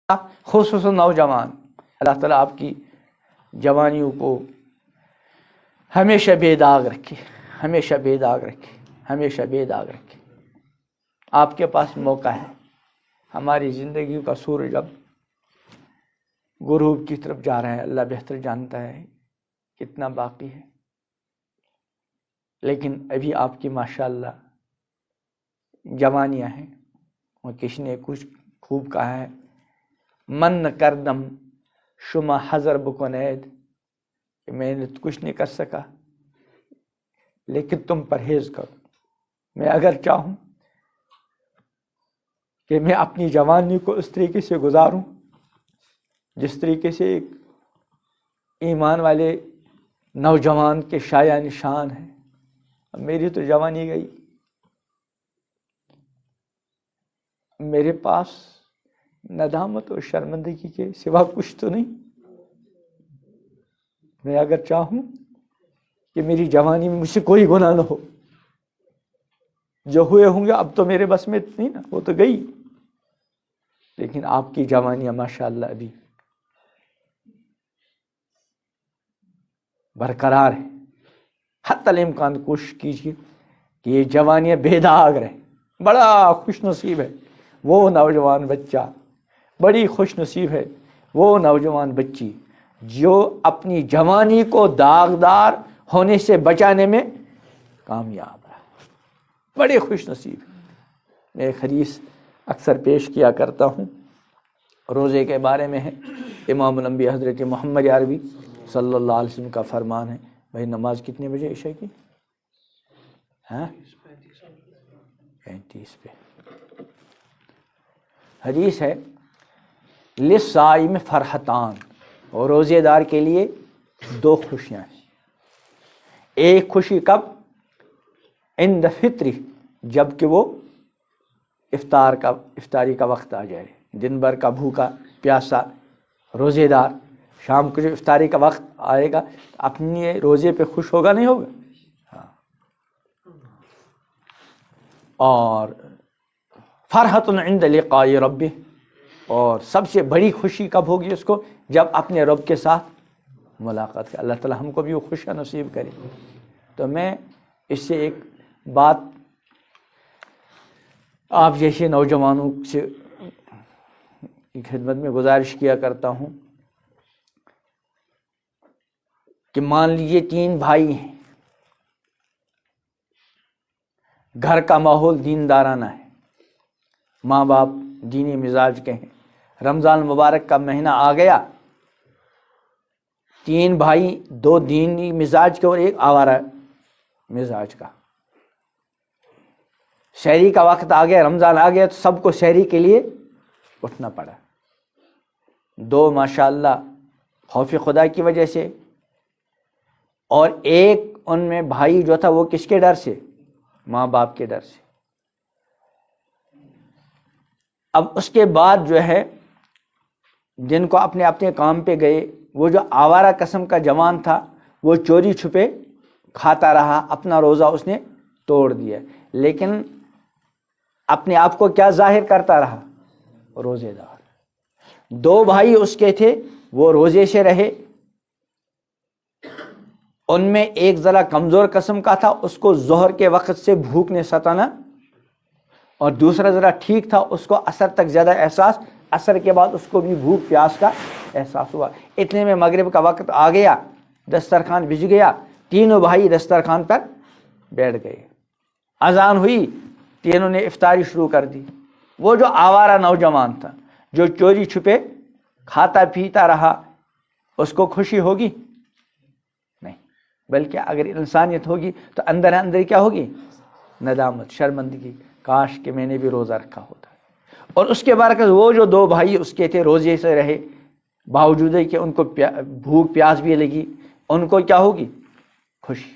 خصوصاً نوجوان، اللہ تعالیٰ آپ کی جوانیوں کو ہمیشہ بے داغ رکھے، ہمیشہ بے داغ رکھے، ہمیشہ بے داغ رکھے۔ آپ کے پاس موقع ہے۔ ہماری زندگی کا سورج اب غروب کی طرف جا رہا ہے، اللہ بہتر جانتا ہے کتنا باقی ہے، لیکن ابھی آپ کی ماشاءاللہ جوانیاں ہیں۔ اور کسی نے کچھ خوب کہا ہے، من کردم شما حذر بکنید، کہ میں نے کچھ نہیں کر سکا لیکن تم پرہیز کرو۔ میں اگر چاہوں کہ میں اپنی جوانی کو اس طریقے سے گزاروں جس طریقے سے ایک ایمان والے نوجوان کے شایہ نشان ہے، میری تو جوانی گئی، میرے پاس ندامت اور شرمندگی کے سوا کچھ تو نہیں۔ میں اگر چاہوں کہ میری جوانی میں مجھ سے کوئی گناہ نہ ہو، جو ہوئے ہوں گے اب تو میرے بس میں نہیں نا، وہ تو گئی، لیکن آپ کی جوانیاں ماشاءاللہ ابھی برقرار ہے۔ حتی الامکان کوشش کیجیے کہ یہ جوانیاں بے داغ رہیں۔ بڑا خوش نصیب ہے وہ نوجوان بچہ، بڑی خوش نصیب ہے وہ نوجوان بچی جو اپنی جوانی کو داغدار ہونے سے بچانے میں کامیاب ہے۔ بڑے خوش نصیب ہے۔ میں ایک حدیث اکثر پیش کیا کرتا ہوں، روزے کے بارے میں ہے۔ امام الانبیاء حضرت محمد عربی صلی اللہ علیہ وسلم کا فرمان ہے۔ بھائی نماز کتنے بجے عشاء کی؟ 35 پہ۔ حدیث ہے، للصائم فرحتان، اور روزے دار کے لیے دو خوشیاں ہیں۔ ایک خوشی کب؟ عند فطری، جب کہ وہ افطاری کا وقت آ جائے، دن بھر کا بھوکا پیاسا روزے دار شام کو جو افطاری کا وقت آئے گا اپنے روزے پہ خوش ہوگا نہیں ہوگا؟ ہاں۔ اور فرحت عند لقاء ربہ، اور سب سے بڑی خوشی کب ہوگی اس کو؟ جب اپنے رب کے ساتھ ملاقات کرے۔ اللہ تعالیٰ ہم کو بھی وہ خوشیاں نصیب کرے۔ تو میں اس سے ایک بات آپ جیسے نوجوانوں سے خدمت میں گزارش کیا کرتا ہوں کہ مان لیجیے 3 بھائی ہیں، گھر کا ماحول دیندارانہ ہے، ماں باپ دینی مزاج کے ہیں، رمضان مبارک کا مہینہ آ گیا، 3 بھائی، 2 دینی مزاج کے اور ایک آوارہ مزاج کا، سحری کا وقت آ گیا، رمضان آ گیا تو سب کو سحری کے لیے اٹھنا پڑا۔ 2 ماشاءاللہ خوف خدا کی وجہ سے، اور ایک ان میں بھائی جو تھا وہ کس کے ڈر سے؟ ماں باپ کے ڈر سے۔ اب اس کے بعد جو ہے جن کو اپنے اپنے کام پہ گئے، وہ جو آوارہ قسم کا جوان تھا وہ چوری چھپے کھاتا رہا، اپنا روزہ اس نے توڑ دیا، لیکن اپنے آپ کو کیا ظاہر کرتا رہا؟ روزے دار۔ 2 بھائی اس کے تھے وہ روزے سے رہے، ان میں ایک ذرا کمزور قسم کا تھا، اس کو ظہر کے وقت سے بھوک نے ستانا، اور دوسرا ذرا ٹھیک تھا، اس کو عصر تک زیادہ احساس، عصر کے بعد اس کو بھی بھوک پیاس کا احساس ہوا۔ اتنے میں مغرب کا وقت آ گیا، دسترخوان بچ گیا، تینوں بھائی دسترخوان پر بیٹھ گئے، اذان ہوئی، تینوں نے افطاری شروع کر دی۔ وہ جو آوارہ نوجوان تھا جو چوری چھپے کھاتا پیتا رہا، اس کو خوشی ہوگی؟ نہیں، بلکہ اگر انسانیت ہوگی تو اندر اندر کیا ہوگی؟ ندامت، شرمندگی، کاش کہ میں نے بھی روزہ رکھا ہوتا۔ اور اس کے برعکس وہ جو 2 بھائی اس کے تھے روزے سے رہے، باوجود کہ ان کو بھوک پیاس بھی لگی، ان کو کیا ہوگی؟ خوشی۔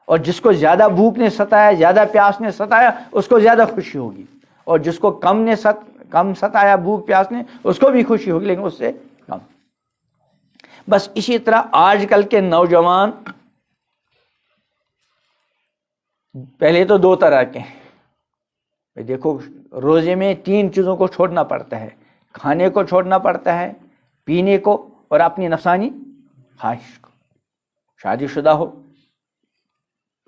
اور جس کو زیادہ بھوک نے ستایا، زیادہ پیاس نے ستایا، اس کو زیادہ خوشی ہوگی، اور جس کو کم ستایا بھوک پیاس نے، اس کو بھی خوشی ہوگی لیکن اس سے کم۔ بس اسی طرح آج کل کے نوجوان پہلے تو 2 طرح کے ہیں۔ دیکھو روزے میں 3 چیزوں کو چھوڑنا پڑتا ہے، کھانے کو چھوڑنا پڑتا ہے، پینے کو، اور اپنی نفسانی خواہش کو۔ شادی شدہ ہو،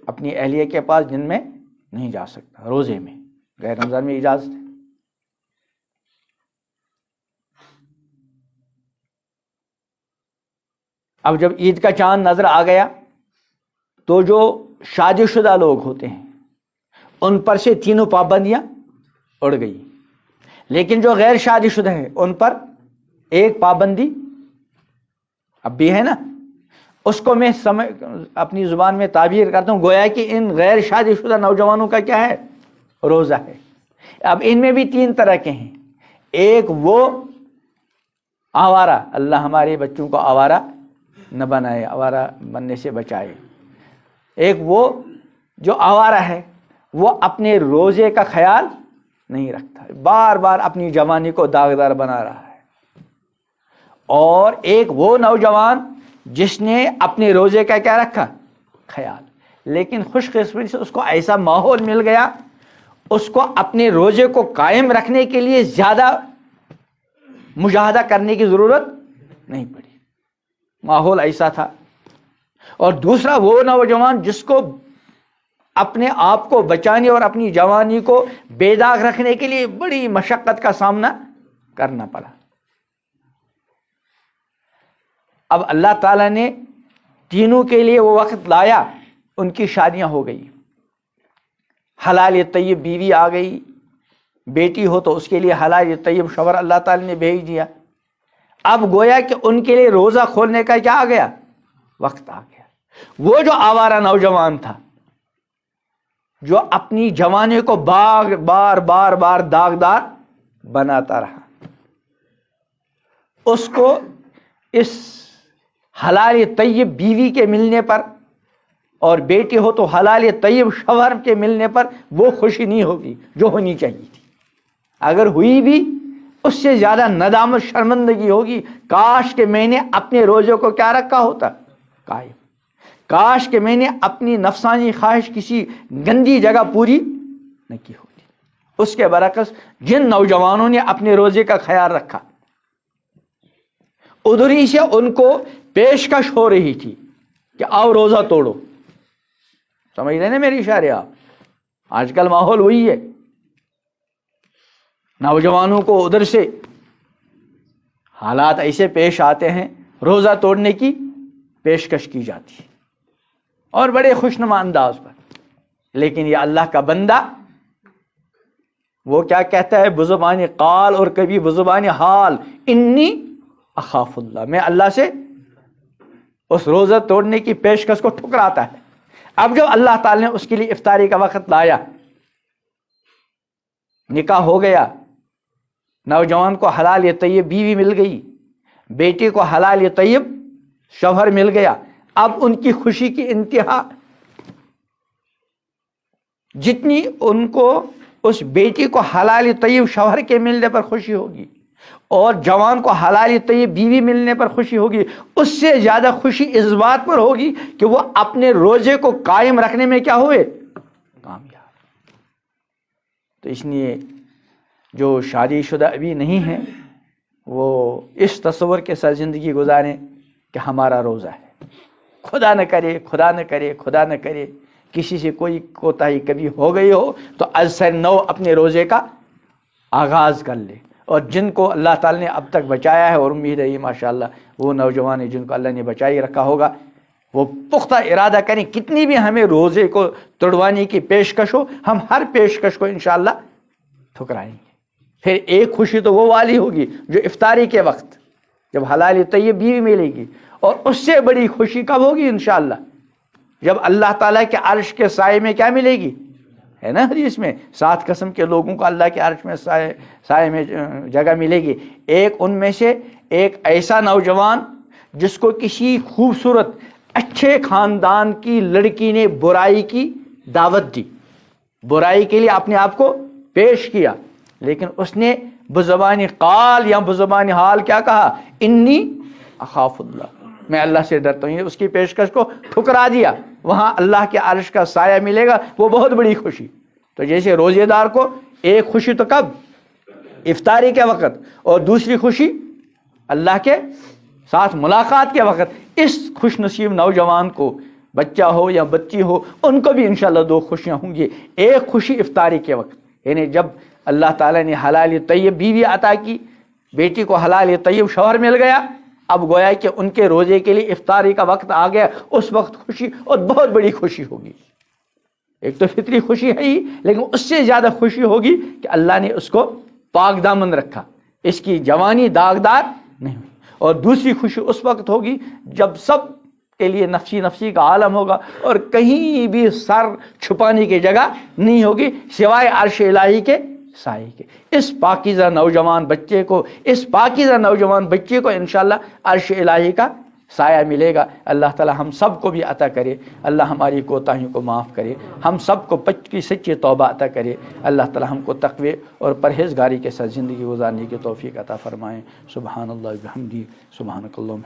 اپنی اہلیہ کے پاس دن میں نہیں جا سکتا، روزے میں، غیر رمضان میں اجازت ہے۔ اب جب عید کا چاند نظر آ گیا تو جو شادی شدہ لوگ ہوتے ہیں ان پر سے تینوں پابندیاں اڑ گئی، لیکن جو غیر شادی شدہ ہیں ان پر ایک پابندی اب بھی ہے نا، اس کو میں اپنی زبان میں تعبیر کرتا ہوں گویا کہ ان غیر شادی شدہ نوجوانوں کا کیا ہے؟ روزہ ہے۔ اب ان میں بھی تین طرح کے ہیں، ایک وہ آوارہ، اللہ ہمارے بچوں کو آوارہ نہ بنائے، آوارہ بننے سے بچائے۔ ایک وہ جو آوارہ ہے، وہ اپنے روزے کا خیال نہیں رکھتا، بار بار اپنی جوانی کو داغدار بنا رہا ہے۔ اور ایک وہ نوجوان جس نے اپنے روزے کا کیا رکھا؟ خیال، لیکن خوش قسمتی سے اس کو ایسا ماحول مل گیا، اس کو اپنے روزے کو قائم رکھنے کے لیے زیادہ مجاہدہ کرنے کی ضرورت نہیں پڑی، ماحول ایسا تھا۔ اور دوسرا وہ نوجوان جس کو اپنے آپ کو بچانے اور اپنی جوانی کو بے داغ رکھنے کے لیے بڑی مشقت کا سامنا کرنا پڑا۔ اب اللہ تعالیٰ نے تینوں کے لیے وہ وقت لایا، ان کی شادیاں ہو گئی، حلال طیب بیوی آ گئی، بیٹی ہو تو اس کے لیے حلال طیب شوہر اللہ تعالیٰ نے بھیج دیا۔ اب گویا کہ ان کے لیے روزہ کھولنے کا کیا آ گیا؟ وقت آ گیا۔ وہ جو آوارہ نوجوان تھا جو اپنی جوانی کو بار بار داغدار بناتا رہا، اس کو اس حلال طیب بیوی کے ملنے پر، اور بیٹی ہو تو حلال طیب شوہر کے ملنے پر وہ خوشی نہیں ہوگی جو ہونی چاہیے تھی۔ اگر ہوئی بھی اس سے زیادہ ندامت شرمندگی ہوگی، کاش کہ میں نے اپنے روزے کو کیا رکھا ہوتا؟ قائم۔ کاش کہ میں نے اپنی نفسانی خواہش کسی گندی جگہ پوری نہ کی ہوتی۔ اس کے برعکس جن نوجوانوں نے اپنے روزے کا خیال رکھا، ادھری سے ان کو پیشکش ہو رہی تھی کہ آؤ روزہ توڑو۔ سمجھ رہے نا میری اشارے آپ؟ آج کل ماحول وہی ہے، نوجوانوں کو ادھر سے حالات ایسے پیش آتے ہیں، روزہ توڑنے کی پیشکش کی جاتی ہے اور بڑے خوشنما انداز پر، لیکن یہ اللہ کا بندہ وہ کیا کہتا ہے بزبان قال اور کبھی بزبان حال، انی اخاف اللہ، میں اللہ سے اس روزہ توڑنے کی پیشکش کو ٹھکراتا ہے۔ اب جب اللہ تعالی نے اس کے لیے افطاری کا وقت لایا، نکاح ہو گیا، نوجوان کو حلال طیب بیوی مل گئی، بیٹی کو حلال طیب شوہر مل گیا، اب ان کی خوشی کی انتہا، جتنی ان کو اس بیٹی کو حلال طیب شوہر کے ملنے پر خوشی ہوگی اور جوان کو حلال طیب بیوی ملنے پر خوشی ہوگی، اس سے زیادہ خوشی اس بات پر ہوگی کہ وہ اپنے روزے کو قائم رکھنے میں کیا ہوئے؟ کامیاب۔ تو اس لیے جو شادی شدہ ابھی نہیں ہیں وہ اس تصور کے ساتھ زندگی گزاریں کہ ہمارا روزہ ہے، خدا نہ کرے خدا نہ کرے خدا نہ کرے کسی سے کوئی کوتاہی کبھی ہو گئی ہو تو از سر نو اپنے روزے کا آغاز کر لے۔ اور جن کو اللہ تعالی نے اب تک بچایا ہے، اور امید ہے یہ ماشاءاللہ وہ نوجوان ہیں جن کو اللہ نے بچائی رکھا ہوگا، وہ پختہ ارادہ کریں، کتنی بھی ہمیں روزے کو توڑوانے کی پیشکش ہو، ہم ہر پیشکش کو انشاءاللہ ٹھکرائیں گے۔ پھر ایک خوشی تو وہ والی ہوگی جو افطاری کے وقت جب حلال طیب بیوی ملے گی، اور اس سے بڑی خوشی کب ہوگی انشاءاللہ؟ جب اللہ تعالیٰ کے عرش کے سائے میں کیا ملے گی؟ ہے نا حدیث میں 7 قسم کے لوگوں کو اللہ کے عرش میں سائے میں جگہ ملے گی۔ ایک ان میں سے ایک ایسا نوجوان جس کو کسی خوبصورت اچھے خاندان کی لڑکی نے برائی کی دعوت دی، برائی کے لیے اپنے آپ کو پیش کیا، لیکن اس نے بزبان قال یا بزبان حال کیا کہا؟ انی اخاف اللہ، میں اللہ سے ڈرتا ہوں۔ اس کی پیشکش کو ٹھکرا دیا، وہاں اللہ کے عرش کا سایہ ملے گا، وہ بہت بڑی خوشی۔ تو جیسے روزے دار کو ایک خوشی تو کب؟ افطاری کے وقت، اور دوسری خوشی اللہ کے ساتھ ملاقات کے وقت۔ اس خوش نصیب نوجوان کو، بچہ ہو یا بچی ہو، ان کو بھی انشاءاللہ 2 خوشیاں ہوں گی۔ ایک خوشی افطاری کے وقت، یعنی جب اللہ تعالیٰ نے حلال طیب بیوی عطا کی، بیٹی کو حلال طیب شوہر مل گیا، اب گویا کہ ان کے روزے کے لیے افطاری کا وقت آ گیا، اس وقت خوشی، اور بہت بڑی خوشی ہوگی۔ ایک تو فطری خوشی ہے ہی، لیکن اس سے زیادہ خوشی ہوگی کہ اللہ نے اس کو پاک دامن رکھا، اس کی جوانی داغدار نہیں ہوئی۔ اور دوسری خوشی اس وقت ہوگی جب سب کے لیے نفسی نفسی کا عالم ہوگا، اور کہیں بھی سر چھپانے کی جگہ نہیں ہوگی سوائے عرش الہی کے سائے کے۔ اس پاکیزہ نوجوان بچے کو، اس پاکیزہ نوجوان بچے کو انشاءاللہ عرش الہی کا سایہ ملے گا۔ اللہ تعالی ہم سب کو بھی عطا کرے، اللہ ہماری کوتاہیوں کو معاف کرے، ہم سب کو کی سچی توبہ عطا کرے، اللہ تعالی ہم کو تقوی اور پرہیزگاری کے ساتھ زندگی گزارنے کی توفیق عطا فرمائیں۔ سبحان اللہ و بحمدہ، سبحانک اللہم